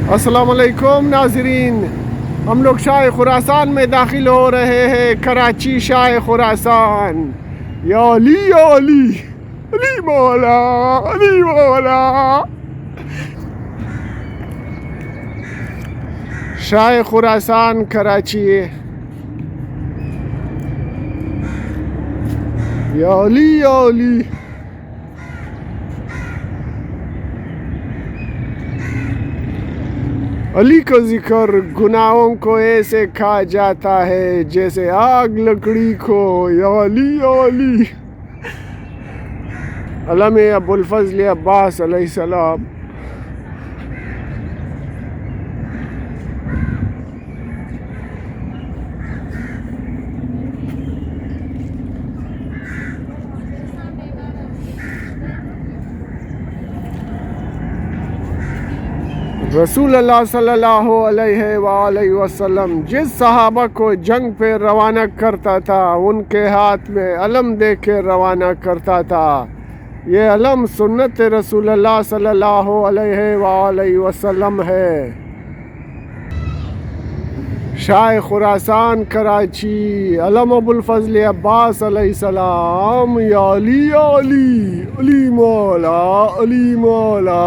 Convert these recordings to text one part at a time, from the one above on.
अस्सलाम वालेकुम नाजरीन, हम लोग शाह खुरासान में दाखिल हो रहे हैं। कराची शाह खुरासान। या अली या अली, अली मौला, अली मौला। शाह खुरासान कराची। या अली या अली। अली का जिक्र गुनाहों को ऐसे खा जाता है जैसे आग लकड़ी को। या अली या अली। अलम अबुल फजल अब्बास अलैहिस्सलाम। रसूल अल्लाह सल्लल्लाहु अलैहि वसल्लम जिस सहाबा को जंग पे रवाना करता था उनके हाथ में अलम दे के रवाना करता था। ये अलम सुन्नत रसूल अल्लाह सल्लल्लाहु अलैहि वसल्लम है। शाह खुरासान कराची। अलम अबुल फजल अब्बास अलैहिस्सलाम। या अली या अली, अली मौला, अली मौला।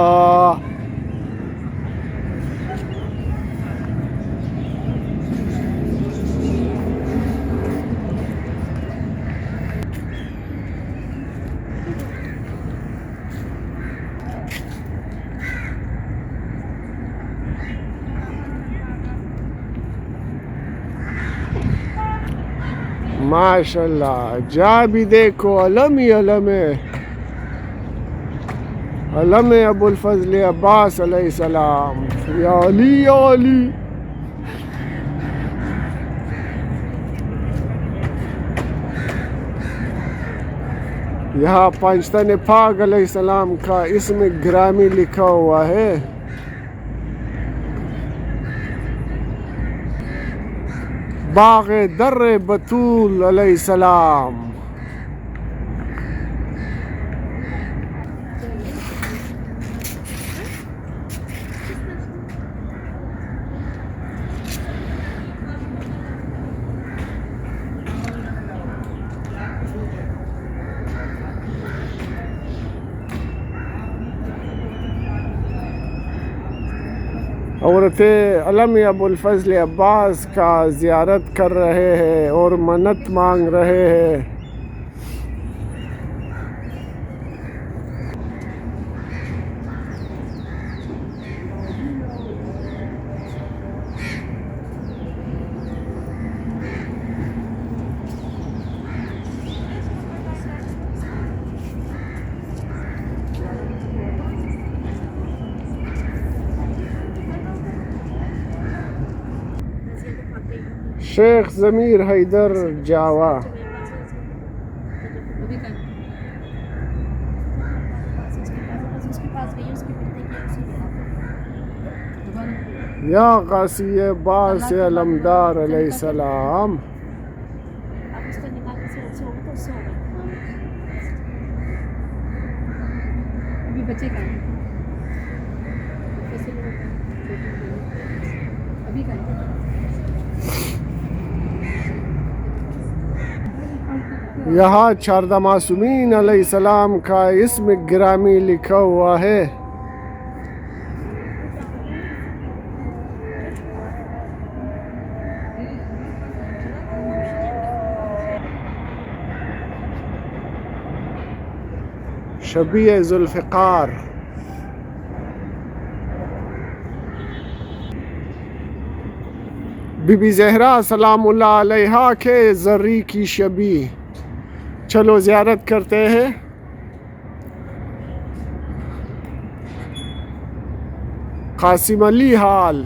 माशाल्लाह, जा भी देखो अलम ही अलम है। अलम अबुल फजल अब्बास अलैहिस्सलाम। या अली या अली। यहाँ पंचतन पाक अलैहिस्सलाम का इसमें ग्रामी लिखा हुआ है। बाग़ दर्र बतूल अलैहिस्सलाम। औरतें अलम अबुल फजल अब्बास का ज़ियारत कर रहे हैं और मन्नत मांग रहे हैं। शेख ज़मीर हैदर जावा। या गासी बास अलमदार अलैहिस्सलाम। यहाँ चारदा मासूमीन अलैहिस्सलाम का इसमें गिरामी लिखा हुआ है। शबीए जुल्फ़िकार। बीबी ज़हरा सलामुल्लाह अलैहा के ज़री की शबी। चलो ज़ियारत करते हैं। कासिम अली हाल।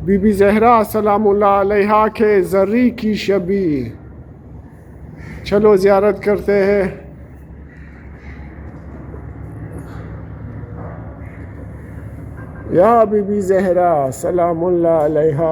बीबी ज़हरा सलामुल्लाह अलैहा के ज़री की शबी। चलो ज़ियारत करते हैं। या बीबी ज़हरा सलामुल्लाह अलैहा।